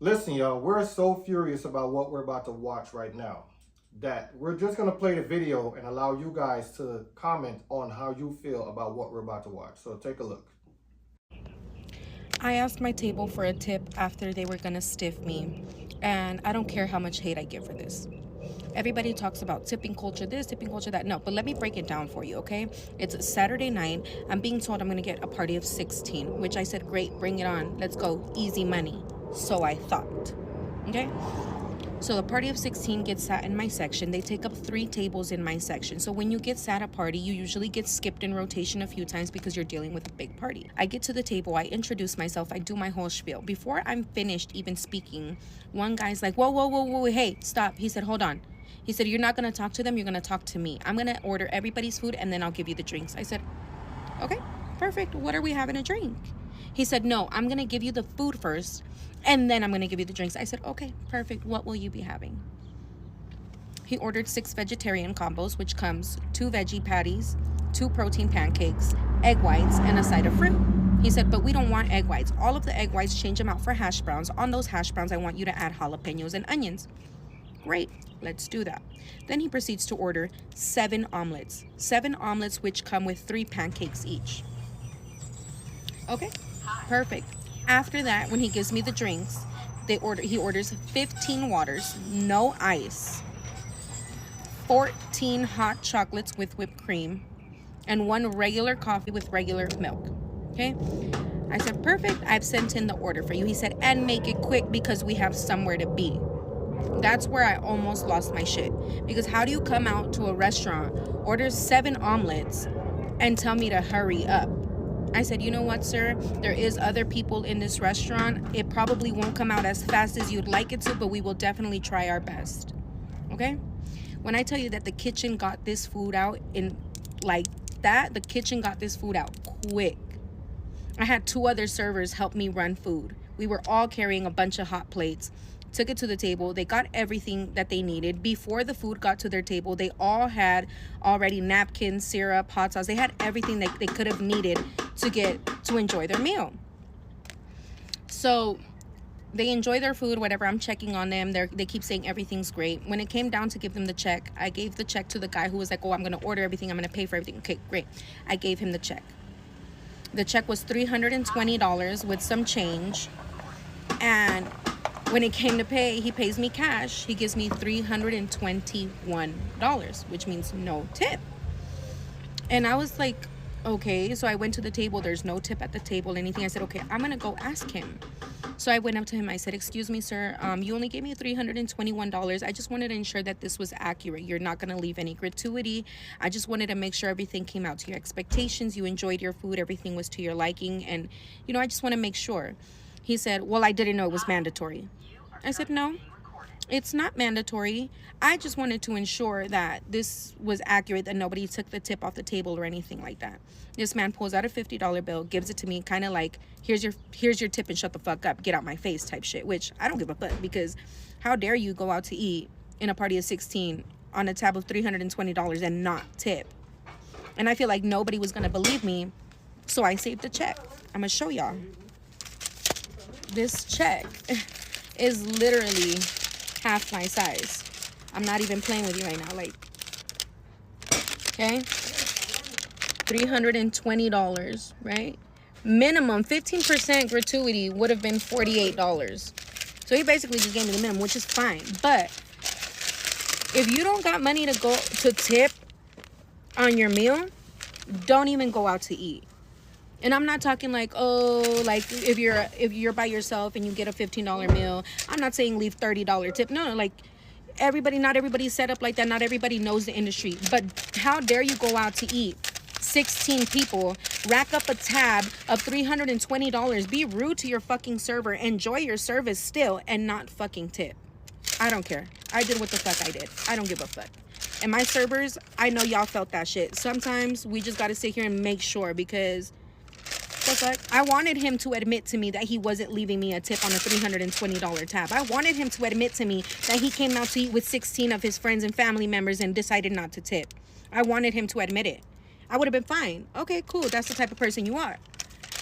Listen, y'all, we're so furious about what we're about to watch right now that we're just going to play the video and allow you guys to comment on how you feel about what we're about to watch. So take a look. I asked my table for a tip after they were gonna stiff me, and I don't care how much hate I get for this. Everybody talks about tipping culture this, tipping culture that. No, but let me break it down for you, okay? It's Saturday night. I'm being told I'm gonna get a party of 16, which I said, great, bring it on. Let's go. Easy money. So I thought. Okay? So the party of 16 gets sat in my section. They take up 3 tables in my section. So when you get sat at a party, you usually get skipped in rotation a few times because you're dealing with a big party. I get to the table, I introduce myself, I do my whole spiel. Before I'm finished even speaking, one guy's like, whoa, whoa, whoa, whoa, hey, stop. He said, hold on. He said, you're not going to talk to them, you're going to talk to me. I'm going to order everybody's food and then I'll give you the drinks. I said, okay, perfect. What are we having a drink? He said, no, I'm going to give you the food first and then I'm going to give you the drinks. I said, okay, perfect. What will you be having? He ordered 6 vegetarian combos, which comes 2 veggie patties, 2 protein pancakes, egg whites, and a side of fruit. He said, but we don't want egg whites. All of the egg whites, change them out for hash browns. On those hash browns, I want you to add jalapenos and onions. Great, let's do that. Then he proceeds to order 7 omelets. 7 omelets, which come with 3 pancakes each. Okay, perfect. After that, when he gives me the drinks, he orders 15 waters, no ice, 14 hot chocolates with whipped cream, and 1 regular coffee with regular milk. Okay? I said, perfect. I've sent in the order for you. He said, and make it quick because we have somewhere to be. That's where I almost lost my shit. Because how do you come out to a restaurant, order 7 omelets, and tell me to hurry up? I said, you know what, sir? There is other people in this restaurant. It probably won't come out as fast as you'd like it to, but we will definitely try our best. Okay? When I tell you that the kitchen got this food out in like that, the kitchen got this food out quick. I had 2 other servers help me run food. We were all carrying a bunch of hot plates. Took it to the table. They got everything that they needed. Before the food got to their table, they all had already napkins, syrup, hot sauce. They had everything that they could have needed to enjoy their meal. So they enjoy their food, whatever. I'm checking on them. They keep saying everything's great. When it came down to give them the check, I gave the check to the guy who was like, oh, I'm going to order everything. I'm going to pay for everything. Okay, great. I gave him the check. The check was $320 with some change. And when it came to pay, he pays me cash. He gives me $321, which means no tip. And I was like, okay. So I went to the table. There's no tip at the table, anything. I said, okay, I'm going to go ask him. So I went up to him. I said, excuse me, sir. You only gave me $321. I just wanted to ensure that this was accurate. You're not going to leave any gratuity. I just wanted to make sure everything came out to your expectations. You enjoyed your food. Everything was to your liking. And, I just want to make sure. He said, well, I didn't know it was mandatory. I said, no, it's not mandatory. I just wanted to ensure that this was accurate, that nobody took the tip off the table or anything like that. This man pulls out a $50 bill, gives it to me, kind of like, here's your tip and shut the fuck up, get out my face type shit, which I don't give a fuck, because how dare you go out to eat in a party of 16 on a tab of $320 and not tip? And I feel like nobody was going to believe me, so I saved the check. I'm going to show y'all. This check is literally half my size. I'm not even playing with you right now. Like, okay, $320, right? Minimum 15% gratuity would have been $48. So he basically just gave me the minimum, which is fine. But if you don't got money to go to tip on your meal, don't even go out to eat. And I'm not talking like, oh, like if you're by yourself and you get a $15 meal. I'm not saying leave $30 tip. No, like not everybody's set up like that. Not everybody knows the industry. But how dare you go out to eat? 16 people, rack up a tab of $320. Be rude to your fucking server. Enjoy your service still and not fucking tip. I don't care. I did what the fuck I did. I don't give a fuck. And my servers, I know y'all felt that shit. Sometimes we just got to sit here and make sure, because I wanted him to admit to me that he wasn't leaving me a tip on a $320 tab. I wanted him to admit to me that he came out to eat with 16 of his friends and family members and decided not to tip. I wanted him to admit it. I would have been fine. Okay, cool. That's the type of person you are.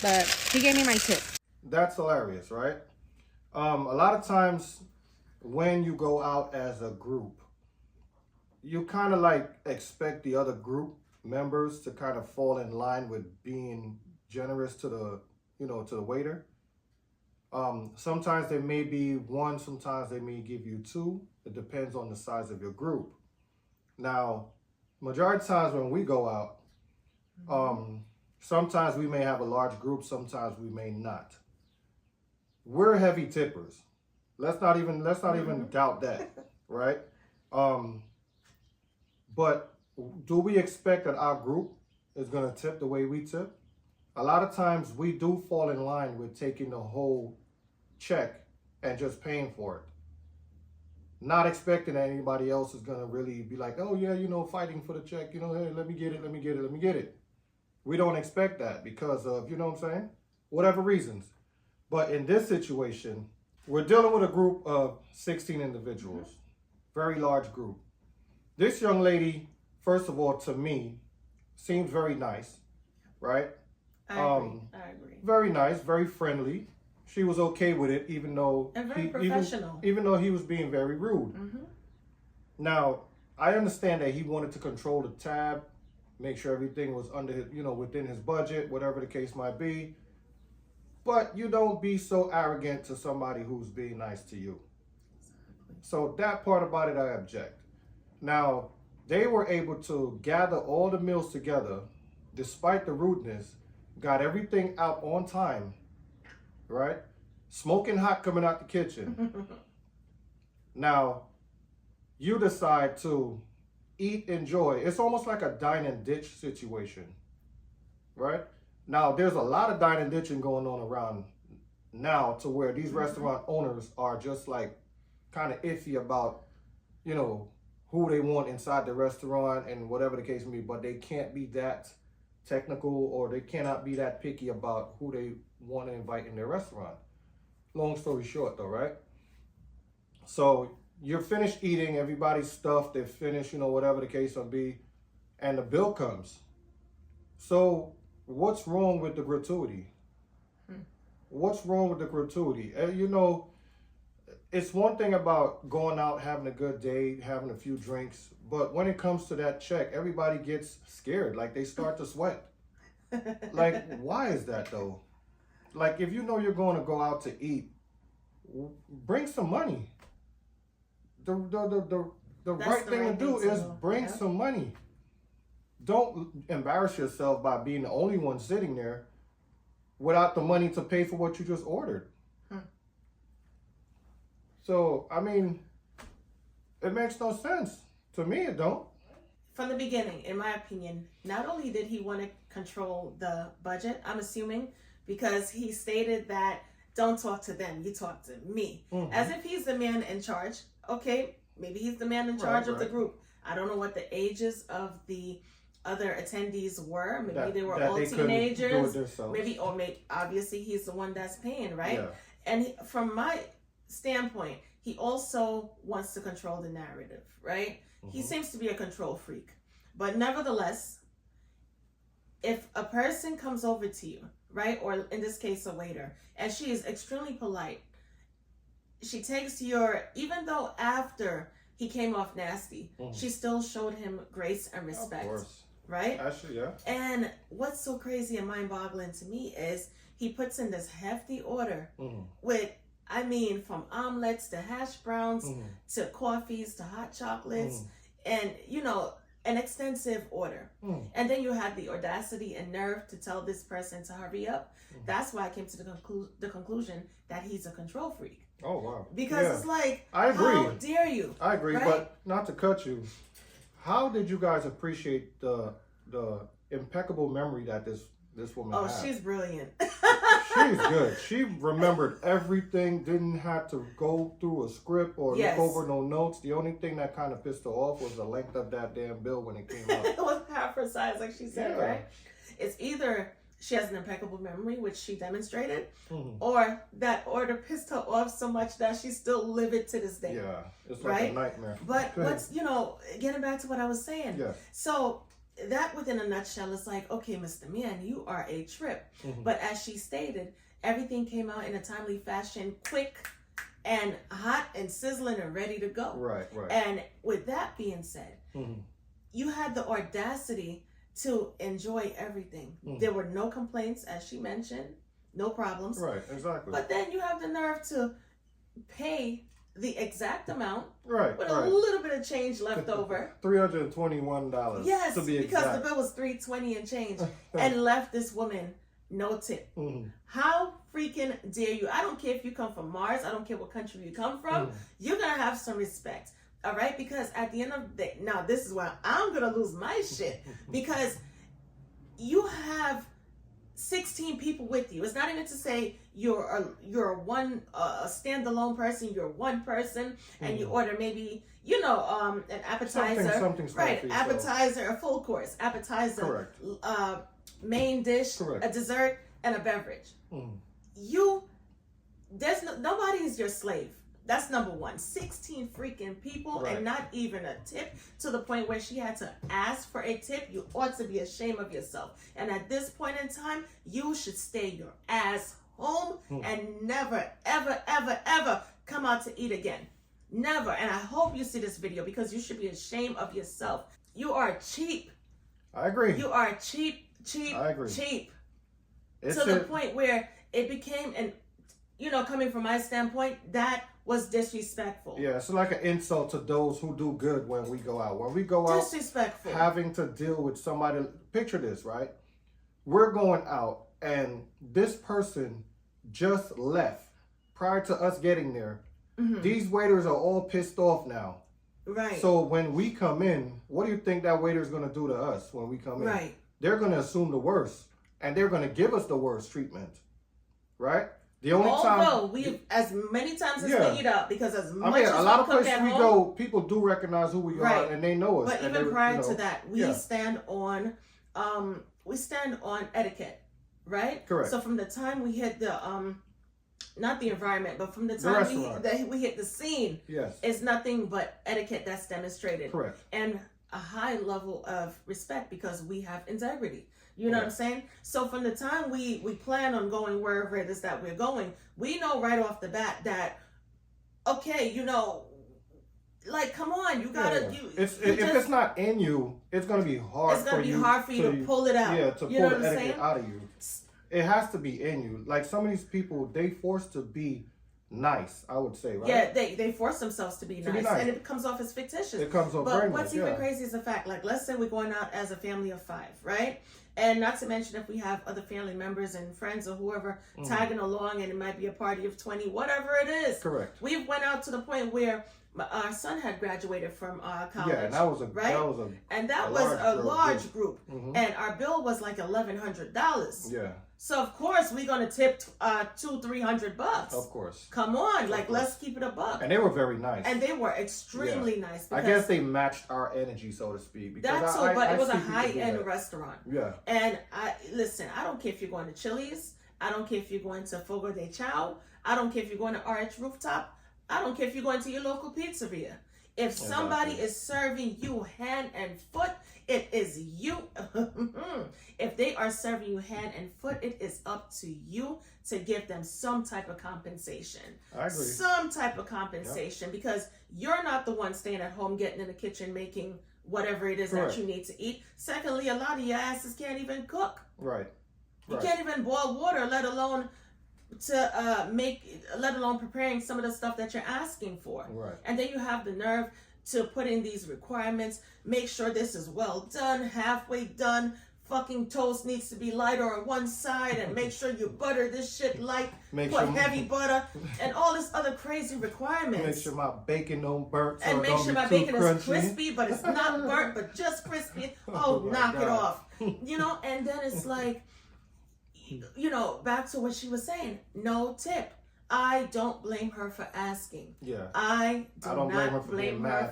But he gave me my tip. That's hilarious, right? A lot of times when you go out as a group, you kind of like expect the other group members to kind of fall in line with being generous to the, to the waiter. Sometimes there may be one, sometimes they may give you two. It depends on the size of your group. Now, majority of times when we go out, sometimes we may have a large group, sometimes we may not. We're heavy tippers. Let's not even doubt that, right? But do we expect that our group is going to tip the way we tip? A lot of times we do fall in line with taking the whole check and just paying for it. Not expecting that anybody else is going to really be like, oh yeah, fighting for the check, hey, let me get it. We don't expect that because of, what I'm saying? Whatever reasons. But in this situation, we're dealing with a group of 16 individuals, very large group. This young lady, first of all, to me, seems very nice, right? I agree. Very nice, very friendly. She was okay with it, even though and very professional. Even though he was being very rude. Now, I understand that he wanted to control the tab, make sure everything was under, within his budget, whatever the case might be. But you don't be so arrogant to somebody who's being nice to you. So that part about it, I object. Now, they were able to gather all the meals together, despite the rudeness, got everything out on time, right? Smoking hot coming out the kitchen. Now, you decide to eat, enjoy. It's almost like a dine and ditch situation, right? Now, there's a lot of dine and ditching going on around now to where these restaurant owners are just like kind of iffy about, who they want inside the restaurant and whatever the case may be, but they can't be that technical or they cannot be that picky about who they want to invite in their restaurant. Long story short though, right? So you're finished eating, everybody's stuffed, they're finished, whatever the case may be, and the bill comes. So what's wrong with the gratuity? What's wrong with the gratuity? It's one thing about going out, having a good day, having a few drinks, but when it comes to that check, everybody gets scared, like they start to sweat. Like, why is that though? Like, if you know you're going to go out to eat, bring some money. The right thing to do is bring some money. Don't embarrass yourself by being the only one sitting there without the money to pay for what you just ordered. So, I mean, it makes no sense. To me, it don't. From the beginning, in my opinion, not only did he want to control the budget, I'm assuming, because he stated that don't talk to them, you talk to me. As if he's the man in charge. Okay, maybe he's the man in charge of the group. I don't know what the ages of the other attendees were. Maybe they were all teenagers. Maybe obviously he's the one that's paying, right? Yeah. And from my standpoint, he also wants to control the narrative, right? He seems to be a control freak. But nevertheless, if a person comes over to you, right, or in this case a waiter, and she is extremely polite, she takes even though after he came off nasty, she still showed him grace and respect. Of course. Right? Actually, yeah. And what's so crazy and mind-boggling to me is he puts in this hefty order with, from omelets to hash browns to coffees to hot chocolates and, an extensive order. And then you had the audacity and nerve to tell this person to hurry up. That's why I came to the conclusion that he's a control freak. Oh, wow. Because it's like, I agree. How dare you? I agree, right? But not to cut you, how did you guys appreciate the impeccable memory that this woman had? Oh, she's brilliant. She's good. She remembered everything, didn't have to go through a script or look over no notes. The only thing that kind of pissed her off was the length of that damn bill when it came out. It was half her size, like she said, right? It's either she has an impeccable memory, which she demonstrated, or that order pissed her off so much that she's still livid to this day. Yeah, it's like a nightmare. But what's, getting back to what I was saying. Yeah. So that within a nutshell is like, okay, Mr. Man, you are a trip. But as she stated, everything came out in a timely fashion, quick, and hot and sizzling and ready to go. Right. And with that being said, you had the audacity to enjoy everything. There were no complaints, as she mentioned, no problems. Right, exactly. But then you have the nerve to pay the exact amount with a little bit of change left over. $321. Yes, to be because exact. the bill was $320 and change, and left this woman no tip. How freaking dare you? I don't care if you come from Mars. I don't care what country you come from. You're gonna have some respect, all right? Because at the end of the day, now this is where I'm gonna lose my shit, because you have 16 people with you. It's not even to say you're a standalone person. You're one person, and you order maybe an appetizer, something right? Appetizer, a full course, appetizer, correct. Main dish, Correct. a dessert, and a beverage. Nobody is your slave. That's number one. 16 freaking people, and not even a tip, to the point where she had to ask for a tip. You ought to be ashamed of yourself. And at this point in time, you should stay your ass home and never, ever, ever, ever come out to eat again. Never. And I hope you see this video, because you should be ashamed of yourself. You are cheap. I agree. You are cheap. I agree. Cheap. It's To the point where it became, coming from my standpoint, that was disrespectful. Yeah, it's like an insult to those who do good when we go out. When we go out, disrespectful. Having to deal with somebody. Picture this, right? We're going out, and this person just left prior to us getting there. These waiters are all pissed off now. Right. So when we come in, what do you think that waiter is going to do to us when we come in? Right. They're going to assume the worst, and they're going to give us the worst treatment, right? The only Although we, as many times as we eat out, because as much as a lot of we cook places at we home, go, people do recognize who we are, and they know us. But and even prior to that, we stand on etiquette, right? Correct. So from the time we hit the not the environment, but from the time we hit the scene, it's nothing but etiquette that's demonstrated. Correct. And a high level of respect, because we have integrity. You know what I'm saying? So from the time we plan on going wherever it is that we're going, we know right off the bat that, okay, like, come on, you gotta. If it's not in you, it's gonna be hard. It's gonna be hard for you to pull it out. Yeah, to pull the etiquette out of you. It has to be in you. Like, some of these people, they forced to be nice, I would say, right? Yeah, they force themselves to be nice, and it comes off as fictitious. It comes off very nice. But what's even crazy is the fact, like, let's say we're going out as a family of 5, right? And not to mention if we have other family members and friends or whoever tagging along, and it might be a party of 20, whatever it is. Correct. We went out to the point where our son had graduated from college. Yeah, and that was a large group. And our bill was like $1,100. Yeah. So of course we're gonna tip $200-300. Of course. Come on, let's keep it a buck. And they were very nice. And they were extremely nice. I guess they matched our energy, so to speak. That's so, but it was a high-end restaurant. Yeah. And I don't care if you're going to Chili's. I don't care if you're going to Fogo de Chao. I don't care if you're going to RH Rooftop. I don't care if you're going to your local pizzeria. If somebody is serving you hand and foot, it is you. If they are serving you hand and foot, it is up to you to give them some type of compensation. I agree. Some type of compensation, because you're not the one staying at home getting in the kitchen making whatever it is that you need to eat. Secondly, a lot of your asses can't even cook. Right. You can't even boil water, let alone preparing some of the stuff that you're asking for. Right. And then you have the nerve to put in these requirements. Make sure this is well done, halfway done. Fucking toast needs to be lighter on one side, and make sure you butter this shit light. Put heavy butter and all this other crazy requirements. Make sure my bacon don't burn. And make sure my bacon is crispy, but it's not burnt, but just crispy. Oh, knock it off. And then it's like, back to what she was saying. No tip. I don't blame her for asking. Yeah. I don't blame her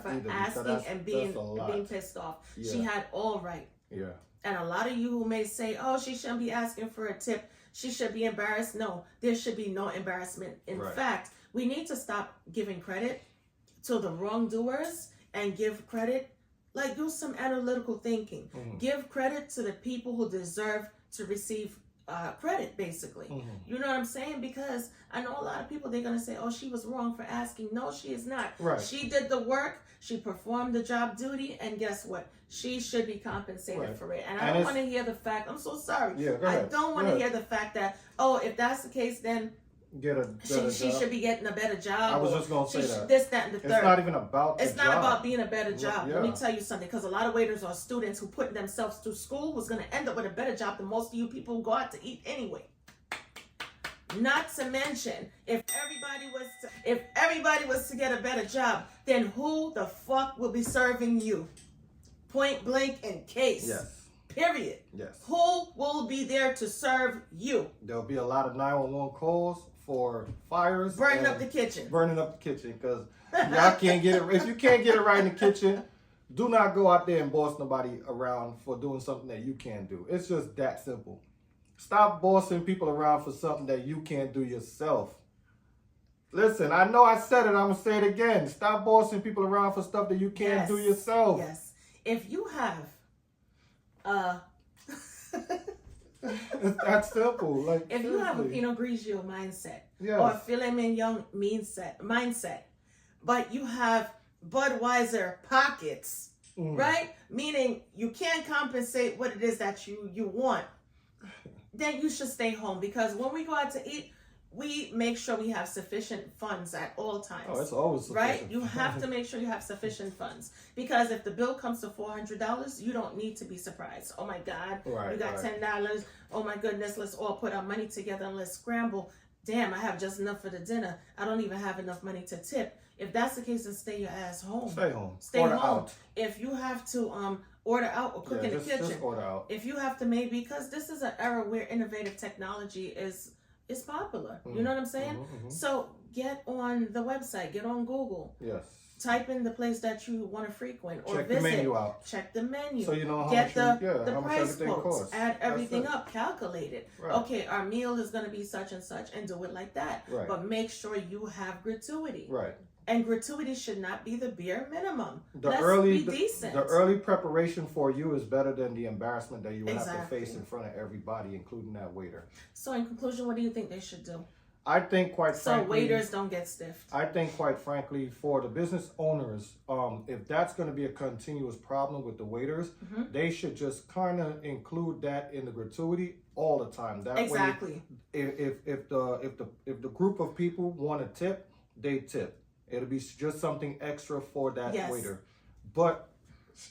for asking and being pissed off. Yeah. She had all right. Yeah. And a lot of you who may say, oh, she shouldn't be asking for a tip, she should be embarrassed. No, there should be no embarrassment. In fact, we need to stop giving credit to the wrongdoers and give credit, do some analytical thinking. Give credit to the people who deserve to receive credit, basically. You know what I'm saying? Because I know a lot of people, they're going to say, oh, she was wrong for asking. No, she is not. Right. She did the work. She performed the job duty. And guess what? She should be compensated for it. And I don't want to hear the fact, I'm so sorry. Yeah, go ahead. I don't want to hear the fact that, oh, if that's the case, then she should be getting a better job. I was just going to say that. This, that, and the third. It's not even about the It's not job. about being a better job. Yeah. Let me tell you something, because a lot of waiters are students who put themselves through school who's going to end up with a better job than most of you people who go out to eat anyway. Not to mention, if everybody was to get a better job, then who the fuck will be serving you? Point blank in case. Yes. Period. Yes. Who will be there to serve you? There'll be a lot of 911 calls for fires. Burning up the kitchen. Burning up the kitchen, because y'all can't get it. If you can't get it right in the kitchen, do not go out there and boss nobody around for doing something that you can't do. It's just that simple. Stop bossing people around for something that you can't do yourself. Listen, I know I said it. I'm going to say it again. Stop bossing people around for stuff that you can't do yourself. Yes. If you have it's that simple. Like, if you have a Pinot Grigio mindset yes, or a filet mignon mindset, but you have Budweiser pockets, right? Meaning you can't compensate what it is that you want, then you should stay home, because when we go out to eat, we make sure we have sufficient funds at all times. Oh, it's always sufficient. Right? You have to make sure you have sufficient funds, because if the bill comes to $400, you don't need to be surprised. Oh my God, right, you got $10. Oh my goodness, let's all put our money together and let's scramble. Damn, I have just enough for the dinner. I don't even have enough money to tip. If that's the case, then stay your ass home. Stay home. Stay order home. Out. If you have to order out or cook in the kitchen, just order out. if you have to, maybe, because this is an era where innovative technology is popular. You know what I'm saying? So get on the website, get on Google. Yes. Type in the place that you want to frequent or check visit. the menu out. Check the menu. So you know how get much the how price much quotes. costs. Add everything up. Calculate it. Right. Okay, our meal is going to be such and such, and do it like that. Right. But make sure you have gratuity. Right. And gratuity should not be the bare minimum. Let's be decent. The early preparation for you is better than the embarrassment that you would have to Exactly. face in front of everybody, including that waiter. So in conclusion, what do you think they should do? I think, quite frankly, So waiters don't get stiffed. I think, quite frankly, for the business owners, if that's going to be a continuous problem with the waiters, they should just kind of include that in the gratuity all the time. That Exactly. way, if the group of people want to tip, they tip. It'll be just something extra for that waiter. But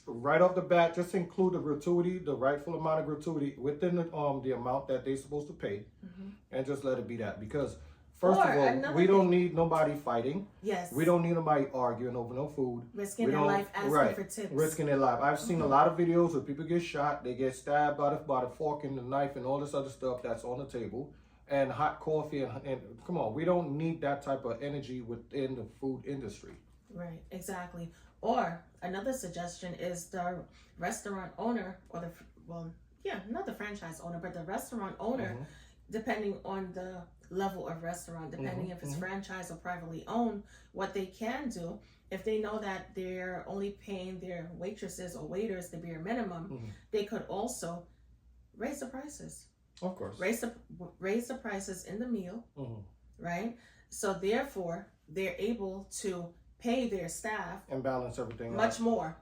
right off the bat, just include the gratuity, the rightful amount of gratuity within the amount that they're supposed to pay, and just let it be that. Because first of all, we don't need nobody fighting. Yes. We don't need nobody arguing over no food. Risking their life asking for tips. Risking their life. I've seen a lot of videos where people get shot, they get stabbed by the fork and the knife and all this other stuff that's on the table. And hot coffee and come on, we don't need that type of energy within the food industry. Right, exactly. Or another suggestion is the restaurant owner, or not the franchise owner, but the restaurant owner, depending on the level of restaurant, depending if it's franchise or privately owned, what they can do, if they know that they're only paying their waitresses or waiters the bare minimum, they could also raise the prices. Of course. Raise the prices in the meal, right? So therefore, they're able to pay their staff and balance everything much more.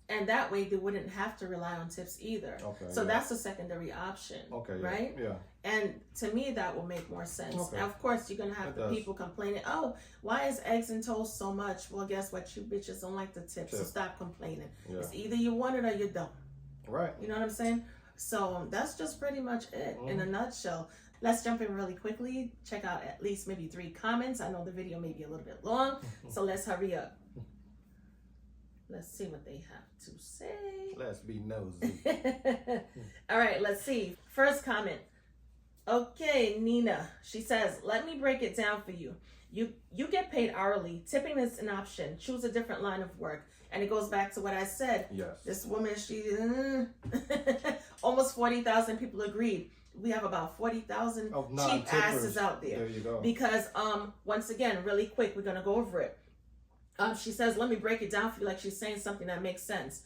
And that way, they wouldn't have to rely on tips either. Okay, so that's a secondary option. Okay. Right? Yeah. And to me, that will make more sense. Okay. Now, of course, you're going to have the people complaining, oh, why is eggs and toast so much? Well, guess what? You bitches don't like the tips, so stop complaining. Yeah. It's either you want it or you don't. Right. You know what I'm saying? So that's just pretty much it in a nutshell. Let's jump in really quickly. Check out at least maybe 3 comments. I know the video may be a little bit long, so let's hurry up. Let's see what they have to say. Let's be nosy. All right, let's see. First comment. Okay, Nina. She says, let me break it down for you. You get paid hourly. Tipping is an option. Choose a different line of work. And it goes back to what I said. Yes. This woman, she almost 40,000 people agreed. We have about 40,000 cheap asses out there. There you go. Because once again, really quick, we're gonna go over it. She says, let me break it down for you, like she's saying something that makes sense.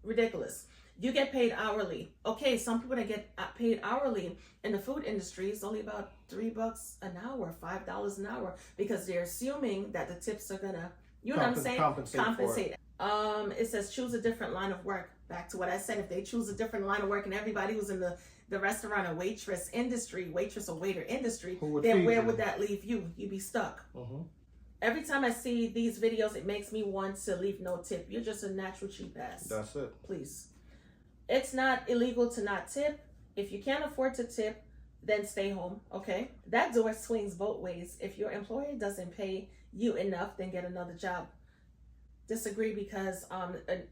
Ridiculous. You get paid hourly. Okay, some people that get paid hourly in the food industry is only about $3 an hour, $5 an hour, because they're assuming that the tips are gonna, you know what I'm saying? Compensate. It says choose a different line of work. Back to what I said, if they choose a different line of work and everybody who's in the restaurant or waitress industry, waitress or waiter industry, then where would that leave you? You'd be stuck. Mm-hmm. Every time I see these videos, it makes me want to leave no tip. You're just a natural cheap ass. That's it. Please. It's not illegal to not tip. If you can't afford to tip, then stay home, okay? That door swings both ways. If your employer doesn't pay you enough, then get another job. Disagree because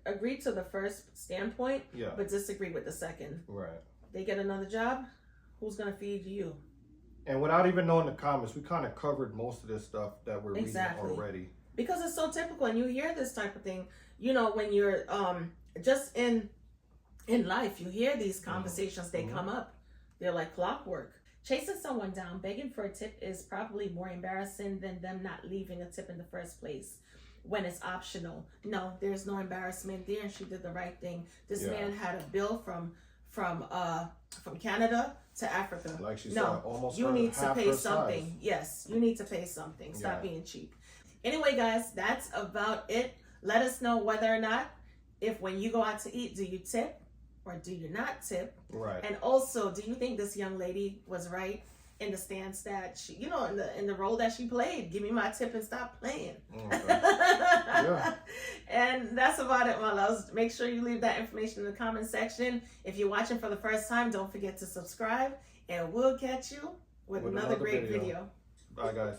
agree to the first standpoint, but disagree with the second. Right. They get another job, who's gonna feed you? And without even knowing the comments, we kind of covered most of this stuff that we're reading already. Because it's so typical, and you hear this type of thing, you know, when you're just in life, you hear these conversations, they come up. They're like clockwork. Chasing someone down, begging for a tip is probably more embarrassing than them not leaving a tip in the first place when it's optional. No, there's no embarrassment there, and she did the right thing. This man had a bill from Canada to Africa. Like she said, almost you need to pay something. Size. Yes, you need to pay something. Stop being cheap. Anyway, guys, that's about it. Let us know whether or not, if when you go out to eat, do you tip or do you not tip? Right. And also, do you think this young lady was right in the stance that she, you know, in the role that she played? Give me my tip and stop playing. Okay. And that's about it, my loves. Make sure you leave that information in the comment section. If you're watching for the first time, don't forget to subscribe, and we'll catch you with another great video. Bye, guys.